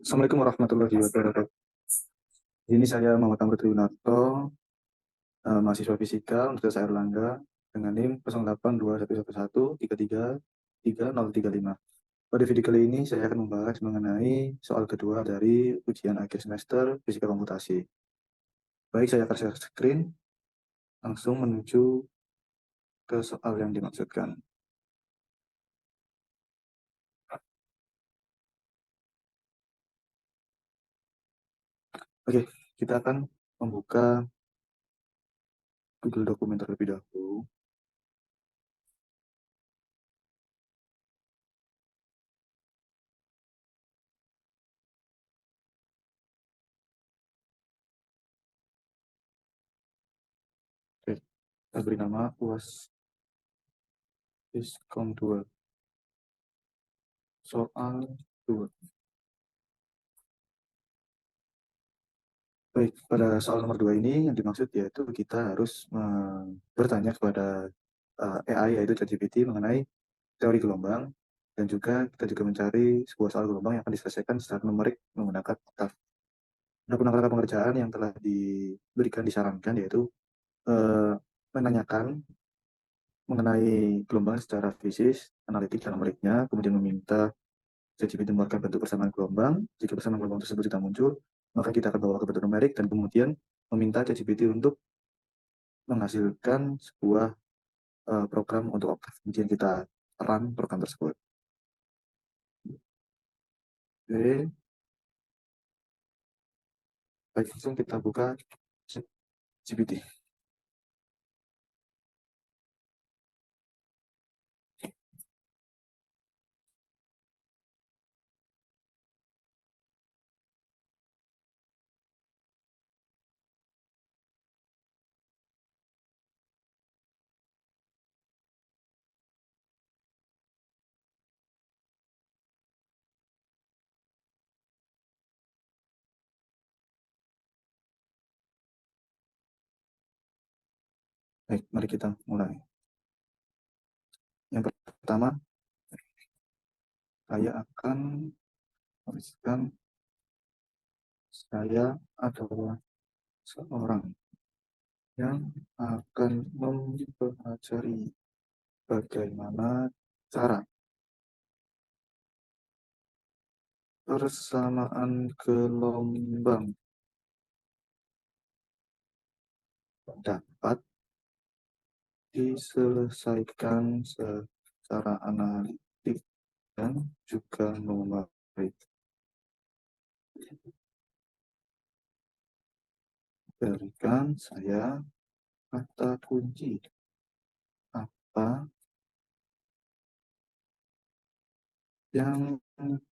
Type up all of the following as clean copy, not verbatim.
Assalamualaikum warahmatullahi wabarakatuh. Ini saya Muhammad Amr Triwinarto, mahasiswa fisika Universitas Airlangga dengan NIM 082111333035. Pada video kali ini saya akan membahas mengenai soal kedua dari ujian akhir semester fisika komputasi. Baik, saya akan share screen, langsung menuju ke soal yang dimaksudkan. Oke, kita akan membuka Google Dokumen terlebih dahulu. Oke, kita beri nama UAS Fiskom 2. Soal 2. Baik, pada soal nomor 2 ini yang dimaksud yaitu kita harus bertanya kepada AI yaitu ChatGPT mengenai teori gelombang, dan juga kita juga mencari sebuah soal gelombang yang akan diselesaikan secara numerik menggunakan TAF. Adapun langkah pengerjaan yang telah diberikan disarankan yaitu menanyakan mengenai gelombang secara fisis, analitik, dan numeriknya, kemudian meminta ChatGPT membuatkan bentuk persamaan gelombang. Jika persamaan gelombang tersebut tidak muncul, maka kita akan bawa ke bentuk numerik dan kemudian meminta ChatGPT untuk menghasilkan sebuah program untuk Octave. Kemudian kita run program tersebut. Oke, baik, langsung kita buka GPT. Baik, mari kita mulai. Yang pertama, saya akan menuliskan saya adalah seorang yang akan mempelajari bagaimana cara persamaan gelombang dapat diselesaikan secara analitik dan juga numerik. Berikan saya kata kunci apa yang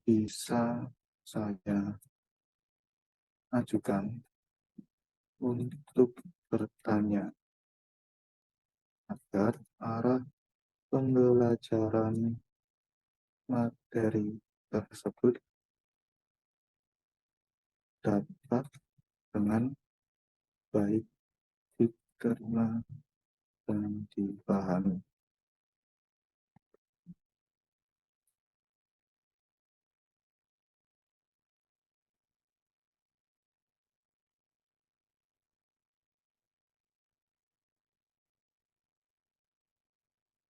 bisa saya ajukan untuk bertanya agar arah pembelajaran materi tersebut dapat dengan baik diterima dan dipahami.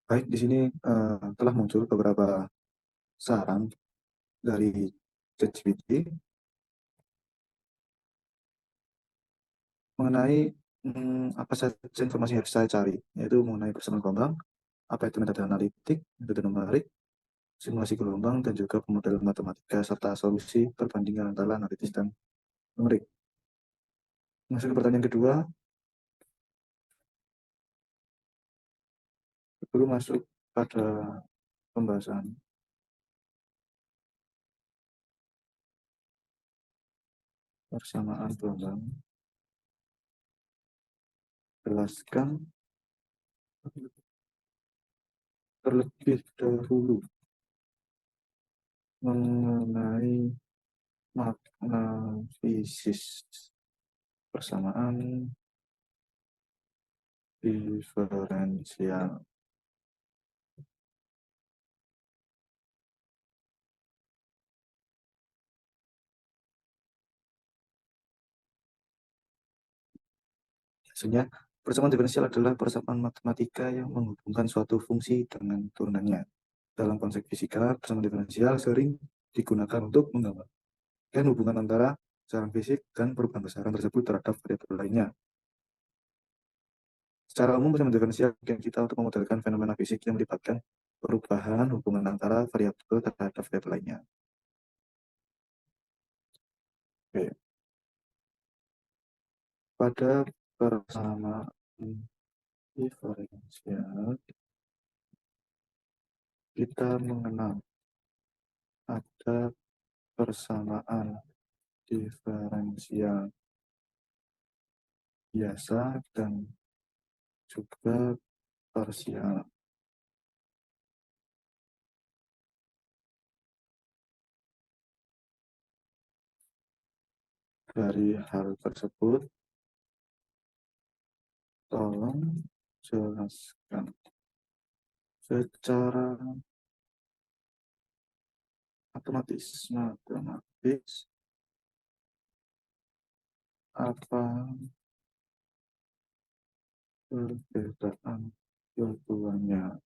Baik, di sini telah muncul beberapa saran dari ChatGPT mengenai apa saja informasi yang harus saya cari, yaitu mengenai persamaan gelombang, apa itu metode analitik, metode numerik, simulasi gelombang, dan juga pemodelan matematika, serta solusi perbandingan antara analitis dan numerik. Masuk ke pertanyaan kedua, sebelum masuk pada pembahasan persamaan gelombang, jelaskan terlebih dahulu mengenai makna fisis persamaan diferensial. Biasanya persamaan diferensial adalah persamaan matematika yang menghubungkan suatu fungsi dengan turunannya. Dalam konsep fisika, persamaan diferensial sering digunakan untuk menggambarkan hubungan antara secara fisik dan perubahan besaran tersebut terhadap variabel lainnya. Secara umum, persamaan diferensial memungkinkan kita untuk memodelkan fenomena fisik yang melibatkan perubahan hubungan antara variabel terhadap variabel lainnya. Oke. Pada persamaan diferensial, kita mengenal ada persamaan diferensial biasa dan juga parsial. Dari hal tersebut, tolong jelaskan secara matematis apa perbedaan keduanya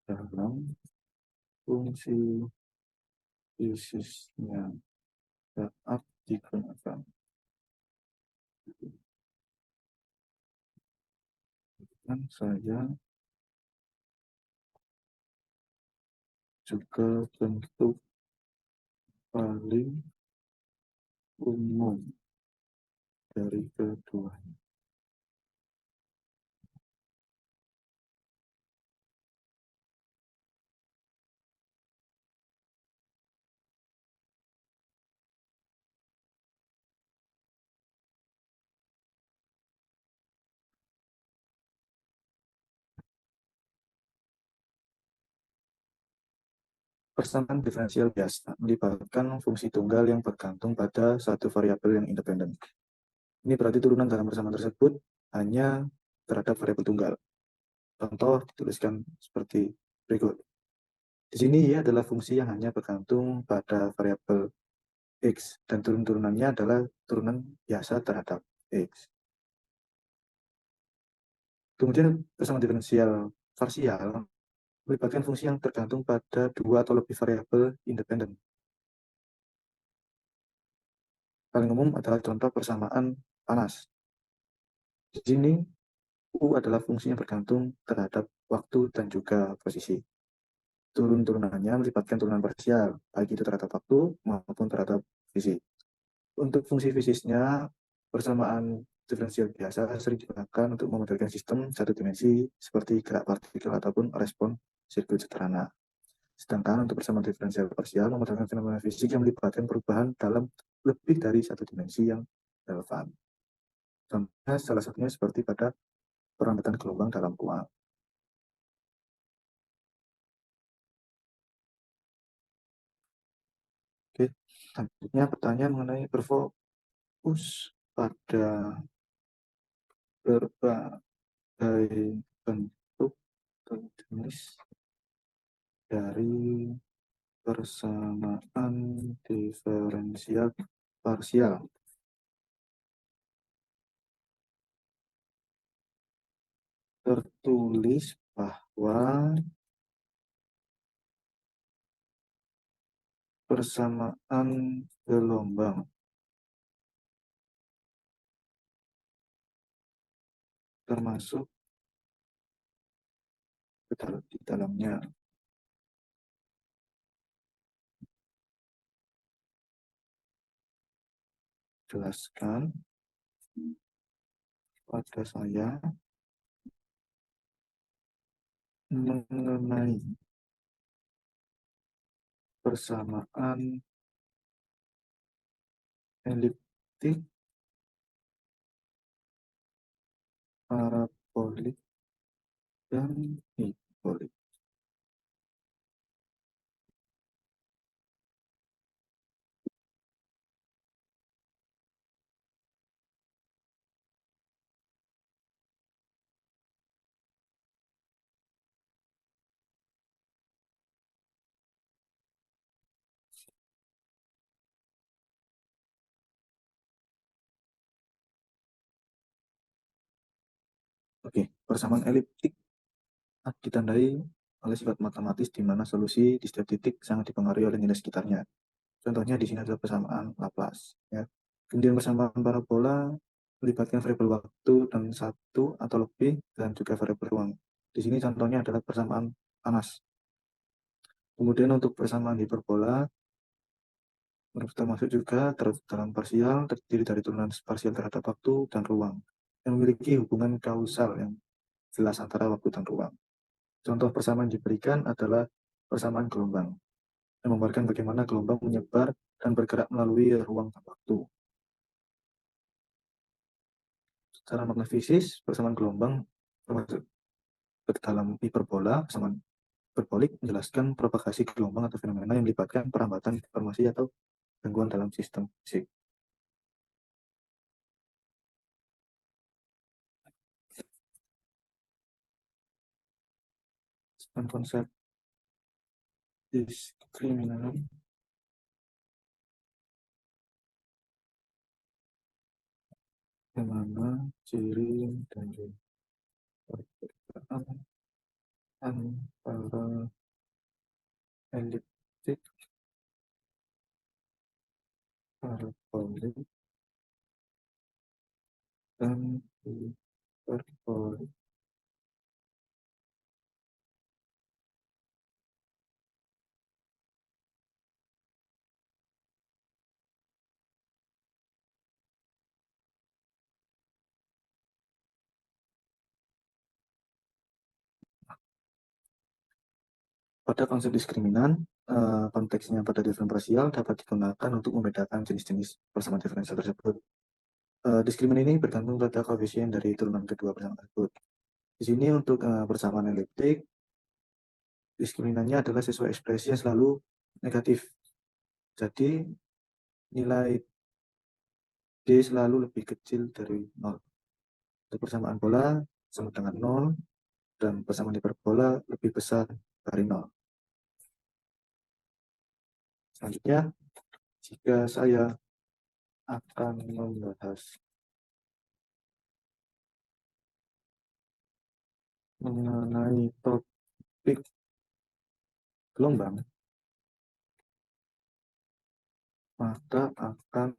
dalam fungsi fisisnya dapat digunakan. Dan saya juga bentuk paling umum dari keduanya. Persamaan diferensial biasa melibatkan fungsi tunggal yang bergantung pada satu variabel yang independen. Ini berarti turunan dalam persamaan tersebut hanya terhadap variabel tunggal. Contoh dituliskan seperti berikut. Di sini Y adalah fungsi yang hanya bergantung pada variabel X dan turun-turunannya adalah turunan biasa terhadap X. Kemudian persamaan diferensial parsial melibatkan fungsi yang tergantung pada dua atau lebih variabel independen. Paling umum adalah contoh persamaan panas. Di sini U adalah fungsi yang bergantung terhadap waktu dan juga posisi. Turun-turunannya melibatkan turunan parsial, baik itu terhadap waktu maupun terhadap posisi. Untuk fungsi fisisnya, persamaan diferensial biasa sering digunakan untuk memodelkan sistem satu dimensi seperti gerak partikel ataupun respon sirkuit sederhana. Sedangkan untuk persamaan diferensial parsial memodelkan fenomena fisik yang melibatkan perubahan dalam lebih dari satu dimensi yang relevan. Contohnya salah satunya seperti pada perlambatan gelombang dalam uap. Oke, selanjutnya pertanyaan mengenai berfokus pada berbagai bentuk dan jenis dari persamaan diferensial parsial. Tertulis bahwa persamaan gelombang termasuk di dalamnya. Jelaskan pada saya mengenai persamaan eliptik, parabolik, dan hiperbolik. Oke, persamaan eliptik ditandai oleh sifat matematis di mana solusi di setiap titik sangat dipengaruhi oleh nilai sekitarnya. Contohnya di sini adalah persamaan Laplace. Ya. Kemudian persamaan parabola melibatkan variabel waktu dan satu atau lebih dan juga variabel ruang. Di sini contohnya adalah persamaan panas. Kemudian untuk persamaan hiperbola termasuk juga dalam parsial terdiri dari turunan parsial terhadap waktu dan ruang yang memiliki hubungan kausal yang jelas antara waktu dan ruang. Contoh persamaan diberikan adalah persamaan gelombang yang menggambarkan bagaimana gelombang menyebar dan bergerak melalui ruang dan waktu. Secara makna fisis, persamaan gelombang termasuk ke dalam hiperbola, persamaan hiperbolik menjelaskan propagasi gelombang atau fenomena yang melibatkan perambatan informasi atau gangguan dalam sistem fisik. Dan konsep diskriminasi bagaimana ciri dan perbedaan antara eliptik, parabolik, dan hiperbolik. Pada konsep diskriminan, konteksnya pada diferensial dapat digunakan untuk membedakan jenis-jenis persamaan diferensial tersebut. Diskriminan ini bergantung pada koefisien dari turunan kedua persamaan tersebut. Di sini untuk persamaan eliptik, diskriminannya adalah sesuai ekspresi yang selalu negatif. Jadi nilai D selalu lebih kecil dari 0. Untuk persamaan bola sama dengan 0 dan persamaan hiperbola lebih besar dari 0. Selanjutnya, jika saya akan membahas mengenai topik gelombang, maka akan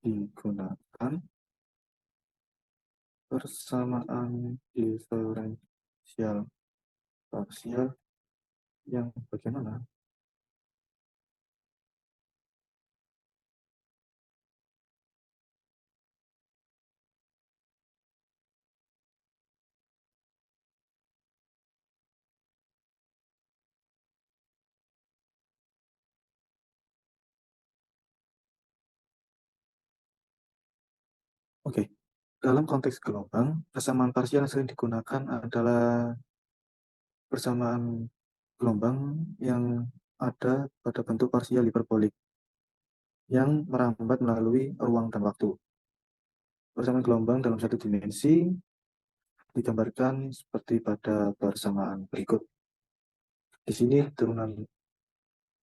digunakan persamaan diferensial parsial yang bagaimana? Oke, dalam konteks gelombang, persamaan parsial yang sering digunakan adalah persamaan gelombang yang ada pada bentuk parsial hiperbolik yang merambat melalui ruang dan waktu. Persamaan gelombang dalam satu dimensi digambarkan seperti pada persamaan berikut. Di sini turunan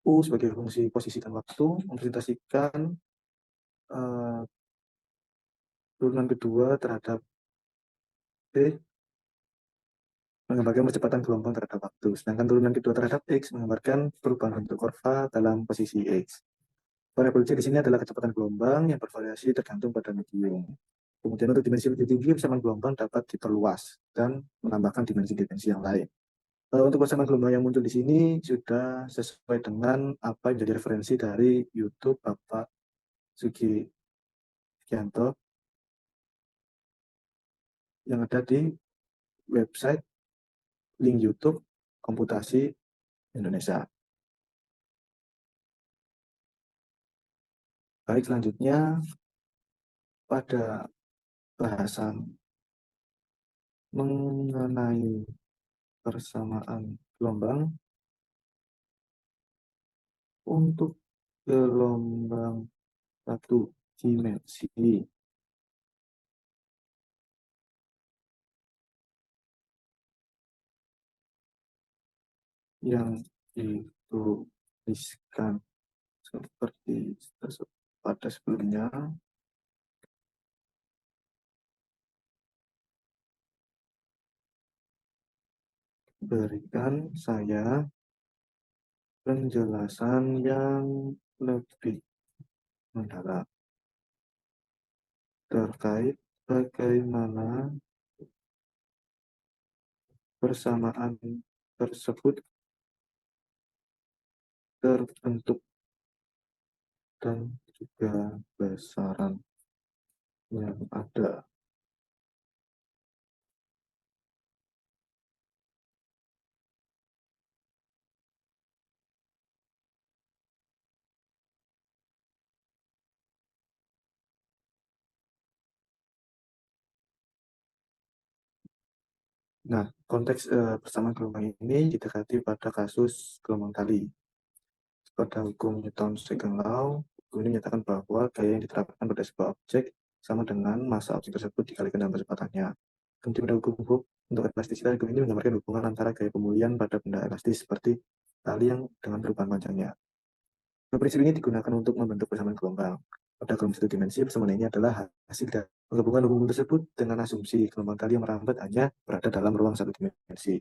U sebagai fungsi posisi dan waktu mempresentasikan uh, turunan kedua terhadap T menggambarkan percepatan gelombang terhadap waktu. Sedangkan turunan kedua terhadap X menggambarkan perubahan bentuk kurva dalam posisi X. Variabel C di sini adalah kecepatan gelombang yang bervariasi tergantung pada medium. Kemudian untuk dimensi lebih tinggi, persamaan gelombang dapat diperluas dan menambahkan dimensi-dimensi yang lain. Untuk persamaan gelombang yang muncul di sini sudah sesuai dengan apa yang menjadi referensi dari YouTube Bapak Sugianto yang ada di website link YouTube Komputasi Indonesia. Baik, selanjutnya pada bahasan mengenai persamaan gelombang untuk gelombang satu dimensi yang dituliskan seperti pada sebelumnya, berikan saya penjelasan yang lebih mendalam terkait bagaimana persamaan tersebut terbentuk dan juga besaran yang ada. Nah, konteks persamaan gelombang ini didekati pada kasus gelombang kali. Pada hukum Newton second law, hukum ini menyatakan bahwa gaya yang diterapkan pada sebuah objek sama dengan massa objek tersebut dikalikan dengan kecepatannya. Kemudian pada hukum Hooke, untuk elastisitas, hukum ini menggambarkan hubungan antara gaya pemulihan pada benda elastis seperti tali yang dengan perubahan panjangnya. Prinsip ini digunakan untuk membentuk persamaan gelombang. Pada gelombang satu dimensi, persamaan ini adalah hasil dari penggabungan hubungan tersebut dengan asumsi gelombang kali yang merambat hanya berada dalam ruang satu dimensi.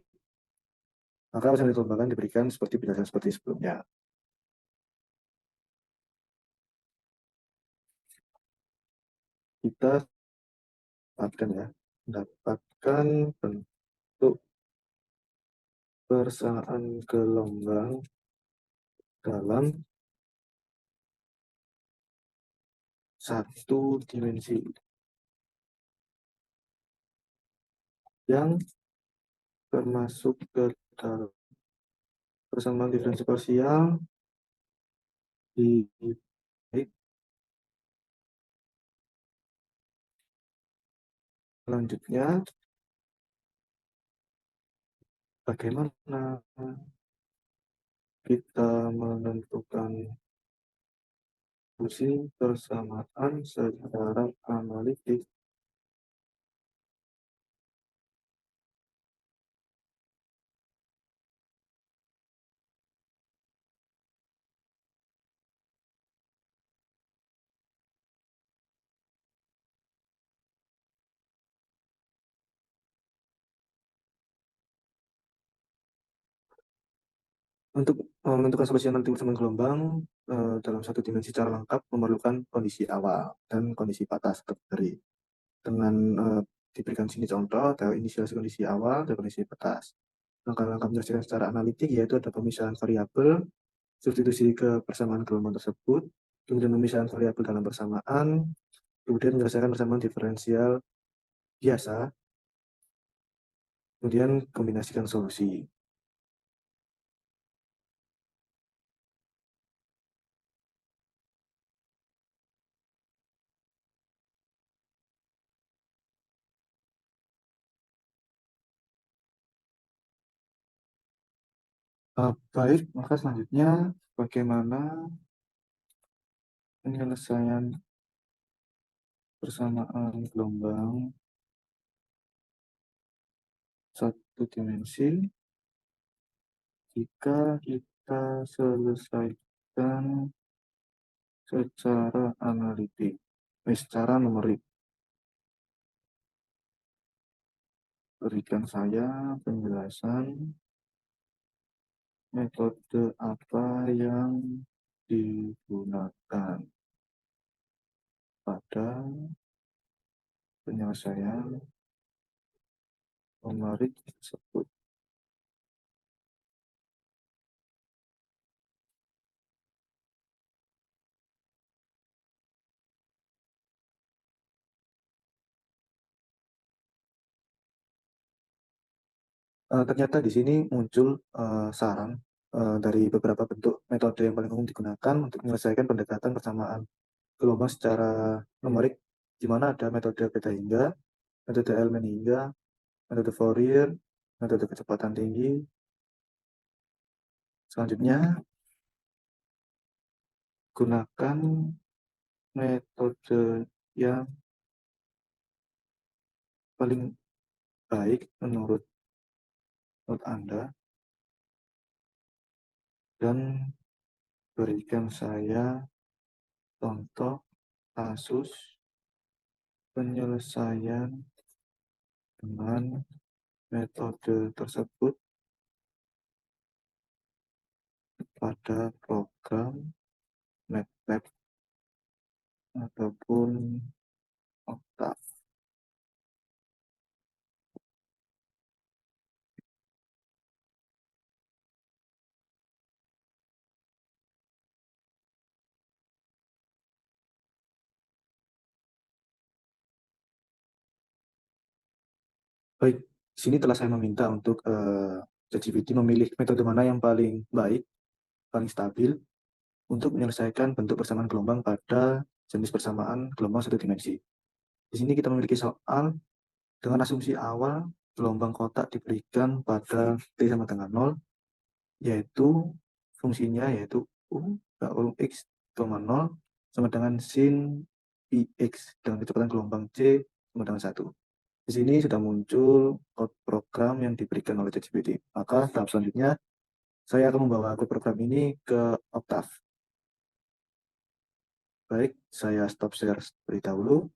Maka persamaan gelombang diberikan seperti penjelasan seperti sebelumnya. Kita mendapatkan bentuk persamaan gelombang dalam satu dimensi yang termasuk ke dalam persamaan diferensial parsial di selanjutnya. Bagaimana kita menentukan fungsi persamaan secara analitik? Untuk menentukan solusi analitik persamaan gelombang dalam satu dimensi secara lengkap memerlukan kondisi awal dan kondisi batas dari dengan diberikan sini contoh teori inisialisasi kondisi awal dan kondisi batas. Langkah-langkah menyelesaikan secara analitik yaitu ada pemisahan variabel, substitusi ke persamaan gelombang tersebut, kemudian pemisahan variabel dalam persamaan, kemudian menyelesaikan persamaan diferensial biasa, kemudian kombinasikan solusi. Baik, maka selanjutnya bagaimana penyelesaian persamaan gelombang satu dimensi jika kita selesaikan secara analitik, secara numerik. Berikan saya penjelasan metode apa yang digunakan pada penyelesaian numerik tersebut. Ternyata di sini muncul saran dari beberapa bentuk metode yang paling umum digunakan untuk menyelesaikan pendekatan persamaan gelombang secara numerik, di mana ada metode beta hingga, metode elemen hingga, metode Fourier, metode kecepatan tinggi. Selanjutnya, gunakan metode yang paling baik menurut Anda dan berikan saya contoh kasus penyelesaian dengan metode tersebut pada program MATLAB ataupun Octave. Baik, di sini telah saya meminta untuk ChatGPT memilih metode mana yang paling baik, paling stabil untuk menyelesaikan bentuk persamaan gelombang pada jenis persamaan gelombang satu dimensi. Di sini kita memiliki soal dengan asumsi awal gelombang kotak diberikan pada T sama dengan 0, yaitu fungsinya yaitu U kurung X, 0 sama dengan sin IX dengan kecepatan gelombang C sama dengan 1. Di sini sudah muncul code program yang diberikan oleh ChatGPT. Maka tahap selanjutnya, saya akan membawa code program ini ke Octave. Baik, saya stop share terlebih dahulu.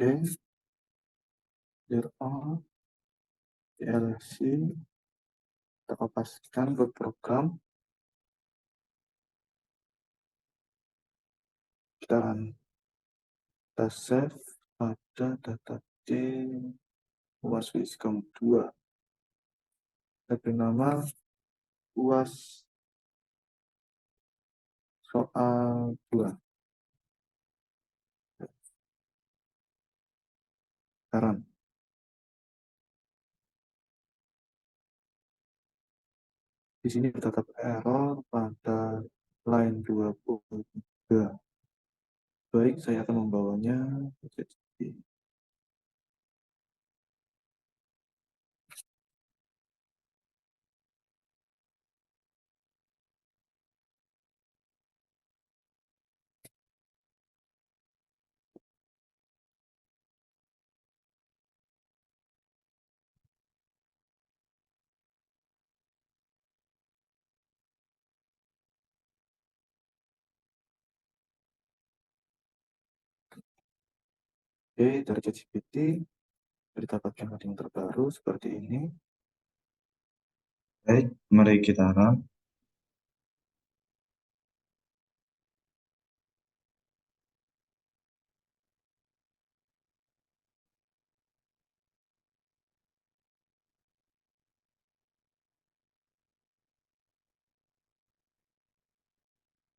Oke, clear all, PLC, kita pastikan code program. Kita akan kita save pada data D UAS Wiscom 2. Kita beri nama UAS soal 2. Sekarang, di sini terdapat error pada line 23. Baik, saya akan membawanya ke ChatGPT. Oke, dari ChatGPT didapatkan yang terbaru seperti ini. Baik, mari kita run.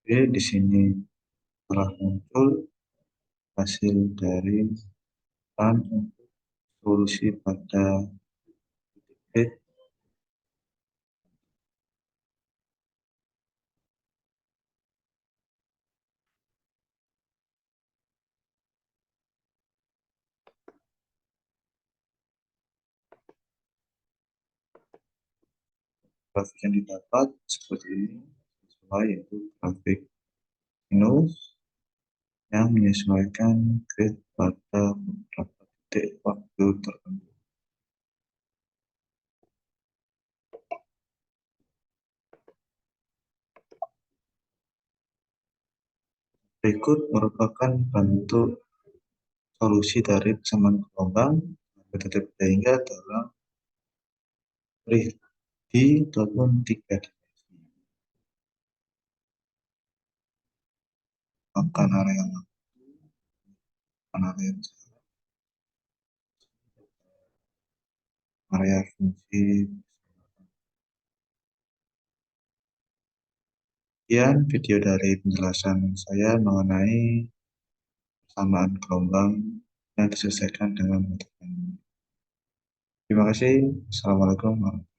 Oke, di sini telah muncul hasil dari run solusi pada titik E. Grafik yang didapat seperti ini sesuai, yaitu grafik sinus yang menyesuaikan grid pada beberapa titik waktu tertentu. Berikut merupakan bentuk solusi dari persamaan gelombang metode hingga dalam di ataupun 3 dimensi. Akan area area fungsi. Sekian video dari penjelasan saya mengenai persamaan gelombang yang diselesaikan dengan metode ini. Terima kasih. Assalamualaikum warahmatullahi wabarakatuh.